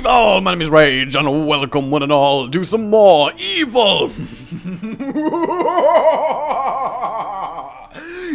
Evil! My name is Rage, and welcome one and all to some more evil!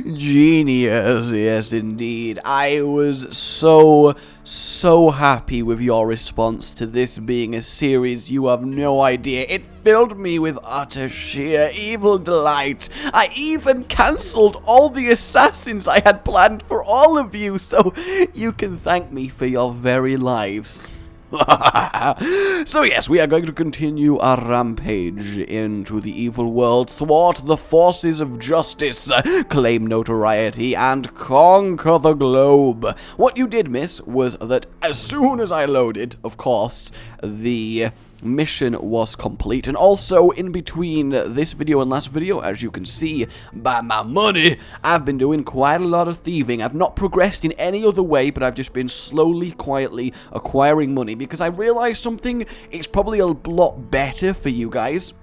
Genius, yes indeed. I was so happy with your response to this being a series. You have no idea. It filled me with utter sheer evil delight. I even cancelled all the assassins I had planned for all of you, so you can thank me for your very lives. So yes, we are going to continue our rampage into the evil world, thwart the forces of justice, claim notoriety, and conquer the globe. What you did miss was that as soon as I loaded, of course, the mission was complete, and also in between this video and last video, as you can see by my money, I've been doing quite a lot of thieving. I've not progressed in any other way, but I've just been slowly, quietly acquiring money, because I realized something. It's probably a lot better for you guys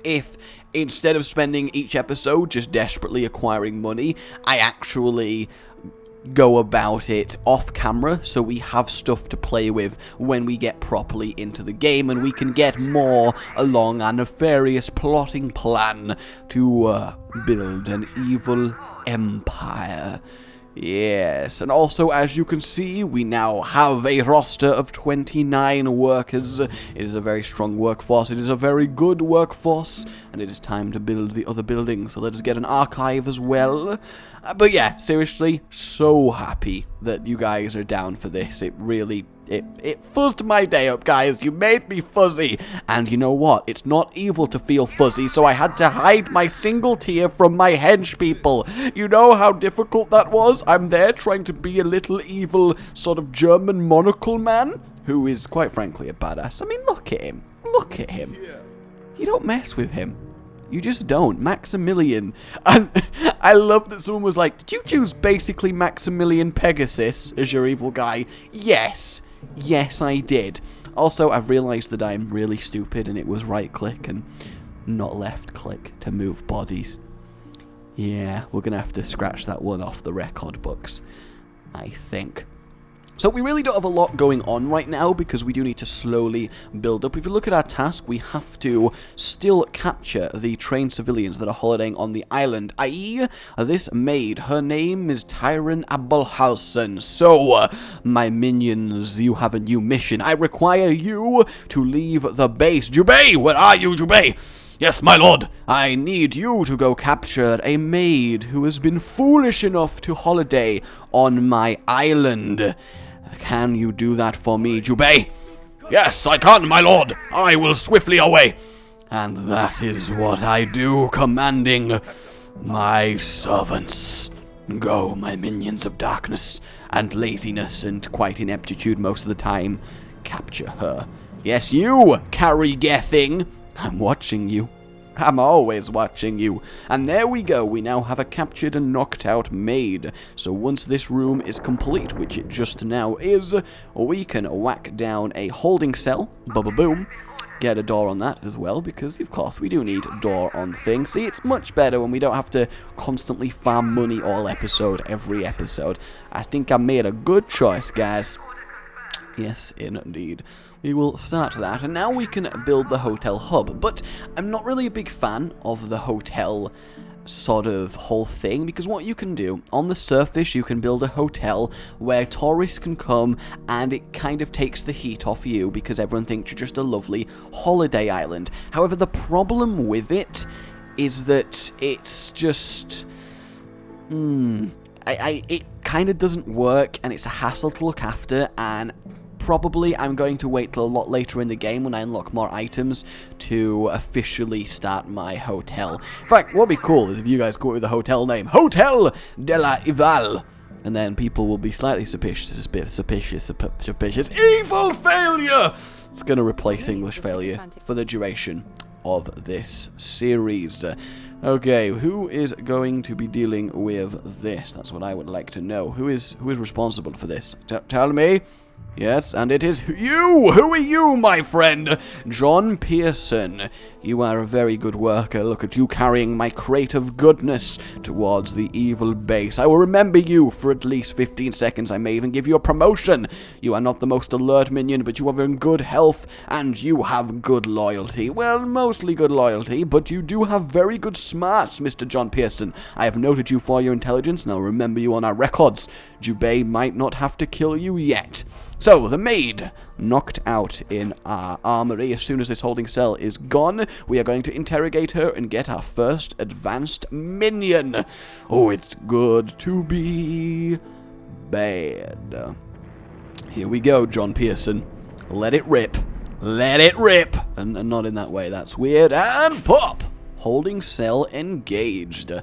if instead of spending each episode just desperately acquiring money, I actually go about it off camera, so we have stuff to play with when we get properly into the game, and we can get more along our nefarious plotting plan to build an evil empire. Yes, and also, as you can see, we now have a roster of 29 workers. It is a very strong workforce, it is a very good workforce, and it is time to build the other buildings, so let us get an archive as well. But yeah, seriously, so happy that you guys are down for this. It really, it fuzzed my day up, guys. You made me fuzzy. And you know what? It's not evil to feel fuzzy, so I had to hide my single tear from my hench people. You know how difficult that was? I'm there trying to be a little evil sort of German monocle man, who is quite frankly a badass. I mean, look at him. Look at him. You don't mess with him. You just don't. Maximilian. And I love that someone was like, did you choose basically Maximilian Pegasus as your evil guy? Yes. Yes, I did. Also, I've realized that I'm really stupid and it was right click and not left click to move bodies. Yeah, we're going to have to scratch that one off the record books, I think. So we really don't have a lot going on right now because we do need to slowly build up. If you look at our task, we have to still capture the trained civilians that are holidaying on the island, i.e. this maid. Her name is Tyron Abelhausen. So, my minions, you have a new mission. I require you to leave the base. Jubei, where are you, Jubei? Yes, my lord, I need you to go capture a maid who has been foolish enough to holiday on my island. Can you do that for me, Jubei? Yes, I can, my lord. I will swiftly away. And that is what I do, commanding my servants. Go, my minions of darkness and laziness and quite ineptitude most of the time. Capture her. Yes, you, Carrie Gething. I'm watching you. I'm always watching you. And there we go. We now have a captured and knocked out maid. So once this room is complete, which it just now is, we can whack down a holding cell. Boom. Get a door on that as well, because of course we do need a door on things. See, it's much better when we don't have to constantly farm money all episode, every episode. I think I made a good choice, guys. Yes, indeed. We will start that, and now we can build the hotel hub, but I'm not really a big fan of the hotel sort of whole thing, because what you can do, on the surface, you can build a hotel where tourists can come, and it kind of takes the heat off you, because everyone thinks you're just a lovely holiday island. However, the problem with it is that it's just... it kind of doesn't work, and it's a hassle to look after, and probably I'm going to wait till a lot later in the game when I unlock more items to officially start my hotel. In fact, what would be cool is if you guys go with the hotel name, Hotel de la Ival, and then people will be slightly suspicious. Evil failure! It's going to replace English failure for the duration of this series. Okay, who is going to be dealing with this? That's what I would like to know. Who is responsible for this? Tell me. Yes, and it is you! Who are you, my friend? John Pearson. You are a very good worker. Look at you carrying my crate of goodness towards the evil base. I will remember you for at least 15 seconds. I may even give you a promotion. You are not the most alert minion, but you are in good health, and you have good loyalty. Well, mostly good loyalty, but you do have very good smarts, Mr. John Pearson. I have noted you for your intelligence, and I'll remember you on our records. Jubei might not have to kill you yet. So, the Maid, knocked out in our armory. As soon as this holding cell is gone, we are going to interrogate her and get our first advanced minion. Oh, it's good to be bad. Here we go, John Pearson. Let it rip. Let it rip. And not in that way, that's weird. And pop! Holding cell engaged.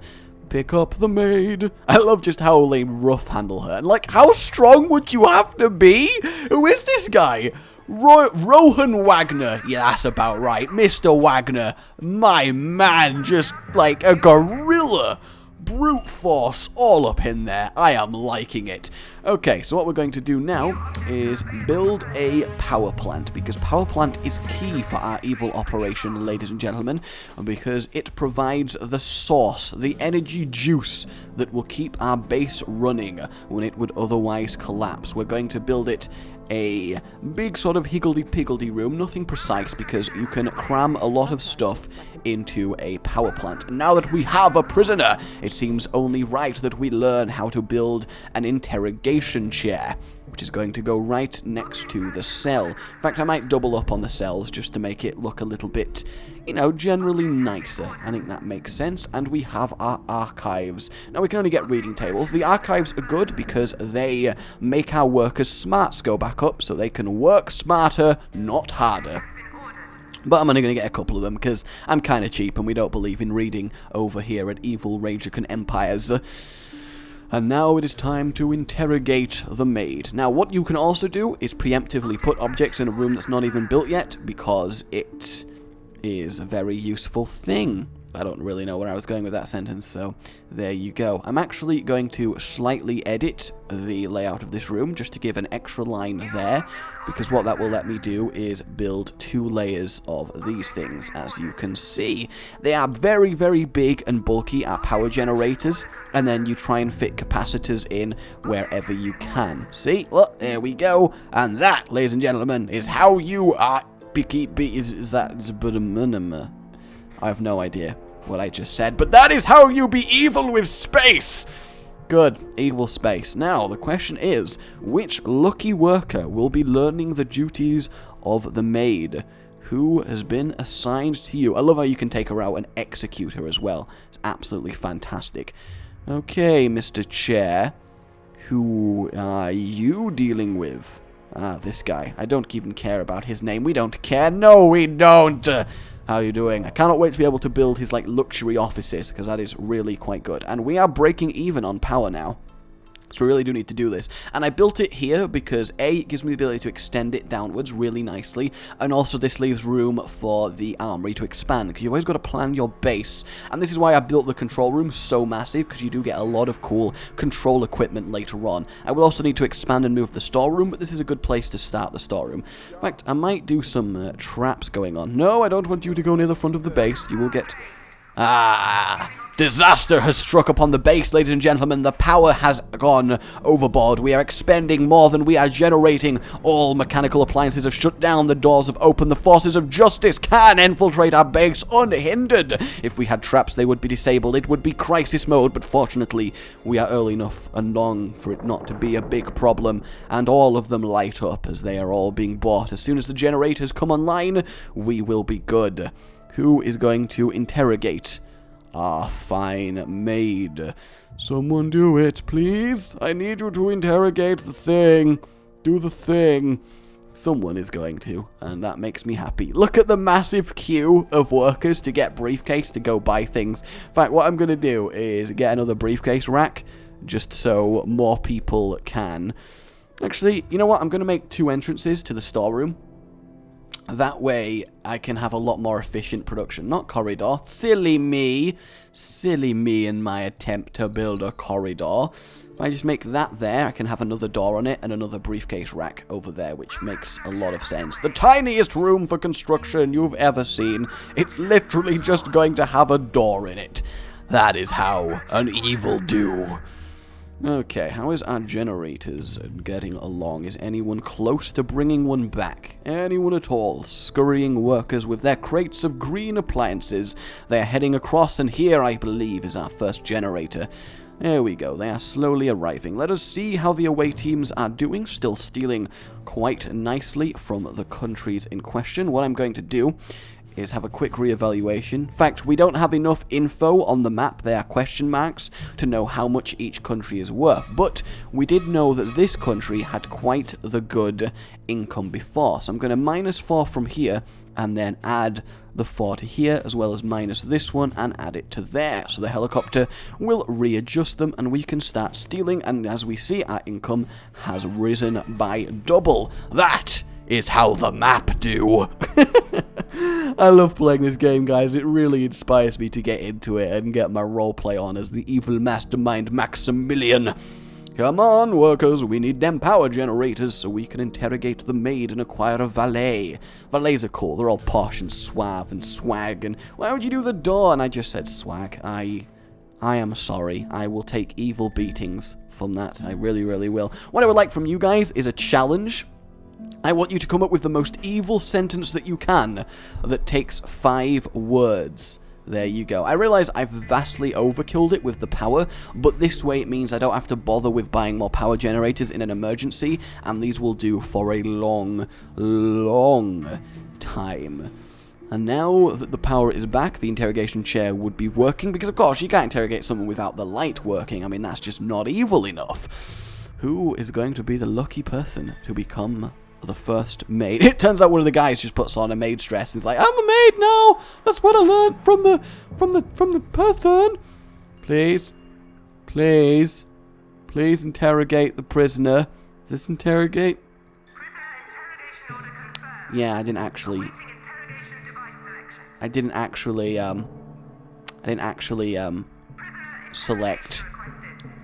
Pick up the Maid. I love just how they rough handle her. And like, how strong would you have to be? Who is this guy? Rohan Wagner. Yeah, that's about right. Mr. Wagner. My man, just like a gorilla. Brute force all up in there. I am liking it. Okay, so what we're going to do now is build a power plant, because power plant is key for our evil operation, ladies and gentlemen, because it provides the source, the energy juice that will keep our base running when it would otherwise collapse. We're going to build it a big sort of higgledy-piggledy room, nothing precise, because you can cram a lot of stuff into a power plant. And now that we have a prisoner, it seems only right that we learn how to build an interrogation chair, which is going to go right next to the cell. In fact, I might double up on the cells just to make it look a little bit, you know, generally nicer. I think that makes sense. And we have our archives. Now, we can only get reading tables. The archives are good because they make our workers' smarts go back up so they can work smarter, not harder. But I'm only going to get a couple of them because I'm kind of cheap and we don't believe in reading over here at Evil Ragecan Empires. And now it is time to interrogate the Maid. Now, what you can also do is preemptively put objects in a room that's not even built yet, because it is a very useful thing. I don't really know where I was going with that sentence, so there you go. I'm actually going to slightly edit the layout of this room just to give an extra line there, because what that will let me do is build 2 layers of these things, as you can see. They are very, very big and bulky, our power generators, and then you try and fit capacitors in wherever you can. See? Look, there we go. And that, ladies and gentlemen, is how you are... Is that... I have no idea what I just said, but that is how you be evil with space! Good, evil space. Now, the question is, which lucky worker will be learning the duties of the Maid? Who has been assigned to you? I love how you can take her out and execute her as well. It's absolutely fantastic. Okay, Mr. Chair. Who are you dealing with? Ah, this guy. I don't even care about his name. We don't care. No, we don't! How are you doing? I cannot wait to be able to build his, like, luxury offices, because that is really quite good. And we are breaking even on power now. So we really do need to do this. And I built it here because, A, it gives me the ability to extend it downwards really nicely, and also this leaves room for the armory to expand, because you've always got to plan your base. And this is why I built the control room so massive, because you do get a lot of cool control equipment later on. I will also need to expand and move the storeroom, but this is a good place to start the storeroom. In fact, I might do some traps going on. No, I don't want you to go near the front of the base. You will get... Ah... Disaster has struck upon the base, ladies and gentlemen. The power has gone overboard. We are expending more than we are generating. All mechanical appliances have shut down. The doors have opened. The forces of justice can infiltrate our base unhindered. If we had traps, they would be disabled. It would be crisis mode, but fortunately, we are early enough and long for it not to be a big problem. And all of them light up as they are all being bought. As soon as the generators come online, we will be good. Who is going to interrogate our fine Maid? Someone do it, please. I need you to interrogate the thing. Do the thing. Someone is going to, and that makes me happy. Look at the massive queue of workers to get briefcase to go buy things. In fact, what I'm going to do is get another briefcase rack, just so more people can. Actually, you know what? I'm going to make 2 entrances to the storeroom. That way, I can have a lot more efficient production. Not corridor. Silly me. Silly me in my attempt to build a corridor. If I just make that there, I can have another door on it and another briefcase rack over there, which makes a lot of sense. The tiniest room for construction you've ever seen. It's literally just going to have a door in it. That is how an evil do. Okay, how is our generators getting along? Is anyone close to bringing one back? Anyone at all? Scurrying workers with their crates of green appliances. They are heading across, and here, I believe, is our first generator. There we go, they are slowly arriving. Let us see how the away teams are doing. Still stealing quite nicely from the countries in question. What I'm going to do is have a quick re-evaluation. In fact, we don't have enough info on the map, they are question marks, to know how much each country is worth. But we did know that this country had quite the good income before. So I'm going to -4 from here, and then add the 4 to here, as well as minus this one, and add it to there. So the helicopter will readjust them, and we can start stealing, and as we see, our income has risen by double. That is how the map do. I love playing this game, guys. It really inspires me to get into it and get my roleplay on as the evil mastermind Maximilian. Come on, workers, we need them power generators so we can interrogate the maid and acquire a valet. Valets are cool, they're all posh and suave and swag, and why would you do the door? And I just said swag. I am sorry. I will take evil beatings from that. I really, really will. What I would like from you guys is a challenge. I want you to come up with the most evil sentence that you can that takes 5 words. There you go. I realize I've vastly overkilled it with the power, but this way it means I don't have to bother with buying more power generators in an emergency, and these will do for a long, long time. And now that the power is back, the interrogation chair would be working, because of course you can't interrogate someone without the light working. I mean, that's just not evil enough. Who is going to be the lucky person to become the first maid? It turns out one of the guys just puts on a maid's dress and is like, I'm a maid now. That's what I learned from the person. Please interrogate the prisoner. Is this interrogate? Yeah, I didn't actually select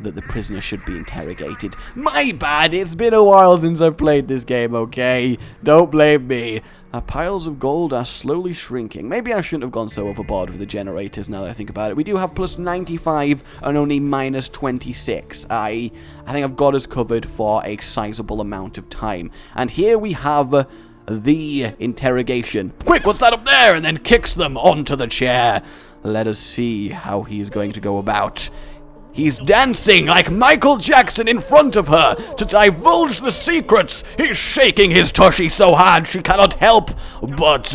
that the prisoner should be interrogated. My bad, it's been a while since I've played this game, okay? Don't blame me. Our piles of gold are slowly shrinking. Maybe I shouldn't have gone so overboard with the generators now that I think about it. We do have plus 95 and only minus 26. I think I've got us covered for a sizable amount of time. And here we have the interrogation. Quick, what's that up there? And then kicks them onto the chair. Let us see how he's going to go about. He's dancing like Michael Jackson in front of her to divulge the secrets. He's shaking his tushy so hard she cannot help but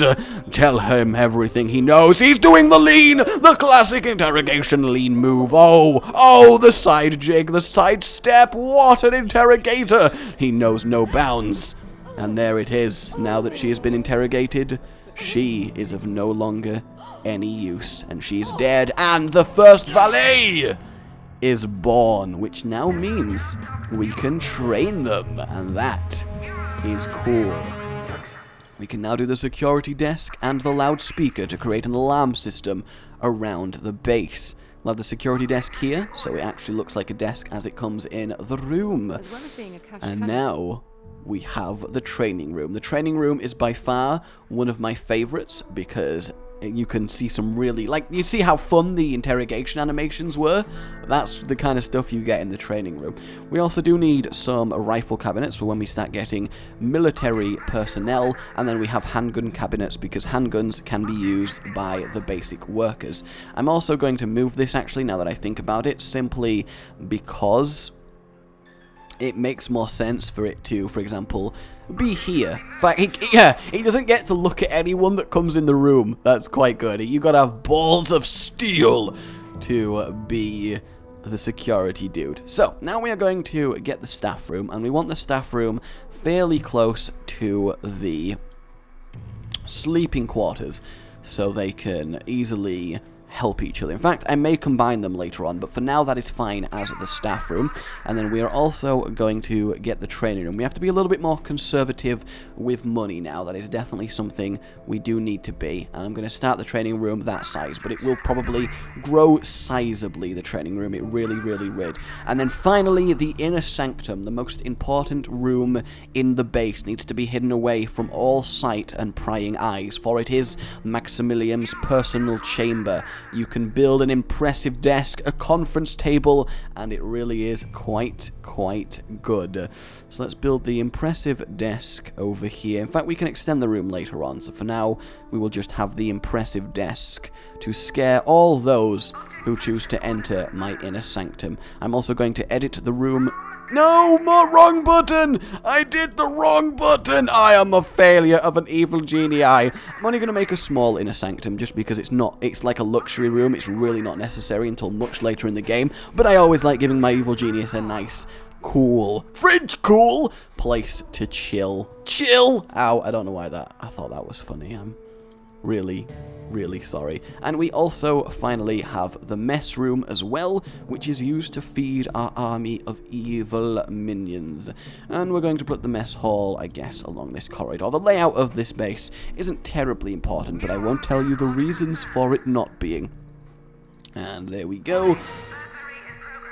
tell him everything he knows. He's doing the lean, the classic interrogation lean move. Oh, the side jig, the side step. What an interrogator. He knows no bounds. And there it is. Now that she has been interrogated, she is of no longer any use. And she's dead. And the first valet is born, which now means we can train them, and that is cool. We can now do the security desk and the loudspeaker to create an alarm system around the base. We'll have the security desk here, so it actually looks like a desk as it comes in the room. And now we have the training room. The training room is by far one of my favorites because you can see some really, you see how fun the interrogation animations were? That's the kind of stuff you get in the training room. We also do need some rifle cabinets for when we start getting military personnel, and then we have handgun cabinets because handguns can be used by the basic workers. I'm also going to move this actually, now that I think about it, simply because it makes more sense for it to, for example, be here. In fact, he doesn't get to look at anyone that comes in the room. That's quite good. You gotta have balls of steel to be the security dude. So, now we are going to get the staff room, and we want the staff room fairly close to the sleeping quarters, so they can easily help each other. In fact, I may combine them later on, but for now that is fine as the staff room. And then we are also going to get the training room. We have to be a little bit more conservative with money now. That is definitely something we do need to be. And I'm going to start the training room that size, but it will probably grow sizably, the training room. It really, really would. And then finally, the inner sanctum, the most important room in the base, needs to be hidden away from all sight and prying eyes, for it is Maximilian's personal chamber. You can build an impressive desk, a conference table, and it really is quite good. So let's build the impressive desk over here. In fact, we can extend the room later on, so for now, we will just have the impressive desk to scare all those who choose to enter my inner sanctum. I'm also going to edit the room. No, more wrong button! I did the wrong button! I am a failure of an evil genii. I'm only going to make a small inner sanctum just because it's like a luxury room. It's really not necessary until much later in the game. But I always like giving my evil genius a nice, cool, fridge cool place to chill. Chill! Ow, I don't know why I thought that was funny. I'm really sorry. And we also finally have the mess room as well, which is used to feed our army of evil minions. And we're going to put the mess hall, I guess, along this corridor. The layout of this base isn't terribly important, but I won't tell you the reasons for it not being. And there we go.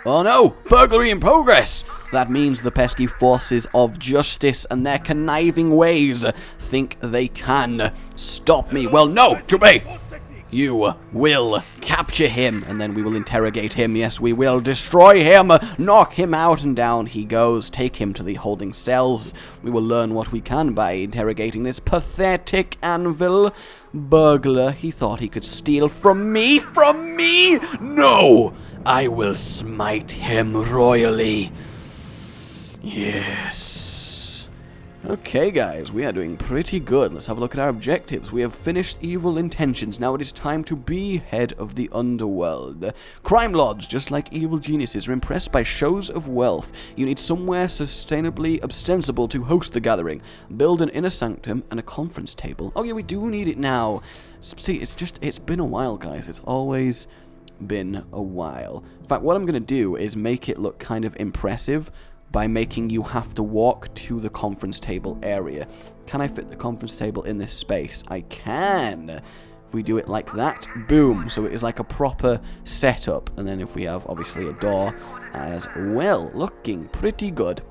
Oh no! Burglary in progress! That means the pesky forces of justice and their conniving ways think they can stop me. Well, no! Jubei! You will capture him, and then we will interrogate him. Yes, we will destroy him, knock him out, and down he goes. Take him to the holding cells. We will learn what we can by interrogating this pathetic anvil burglar. He thought he could steal from me? From me? No! I will smite him royally. Yes. Okay, guys, we are doing pretty good. Let's have a look at our objectives. We have finished evil intentions. Now it is time to be head of the underworld. Crime lords, just like evil geniuses, are impressed by shows of wealth. You need somewhere sustainably ostensible to host the gathering. Build an inner sanctum and a conference table. Oh yeah, we do need it now. See, it's been a while, guys. It's always been a while. In fact, what I'm going to do is make it look kind of impressive by making you have to walk to the conference table area. Can I fit the conference table in this space? I can. If we do it like that, boom. So it is like a proper setup. And then if we have, obviously, a door as well. Looking pretty good.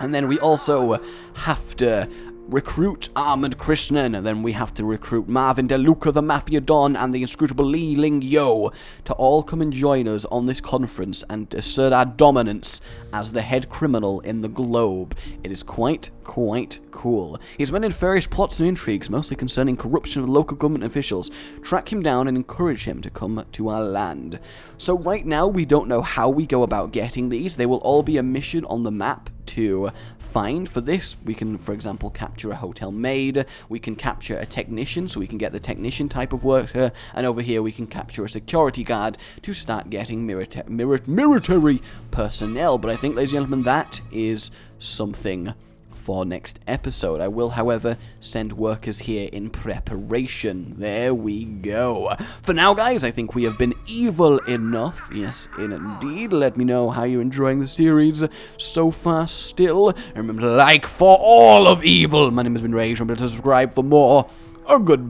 And then we also have to recruit Armored Krishnan, and then we have to recruit Marvin DeLuca, the Mafia Don, and the inscrutable Li Ling Yo to all come and join us on this conference and assert our dominance as the head criminal in the globe. It is quite cool. He's been in various plots and intrigues, mostly concerning corruption of local government officials. Track him down and encourage him to come to our land. So right now, we don't know how we go about getting these. They will all be a mission on the map to find. For this, we can, for example, capture a hotel maid. We can capture a technician, so we can get the technician type of worker. And over here, we can capture a security guard to start getting military personnel. But I think, ladies and gentlemen, that is something for next episode. I will, however, send workers here in preparation. There we go. For now, guys, I think we have been evil enough. Yes, indeed. Let me know how you're enjoying the series so far still. And remember to like for all of evil. My name has been Rage. Remember to subscribe for more. Goodbye.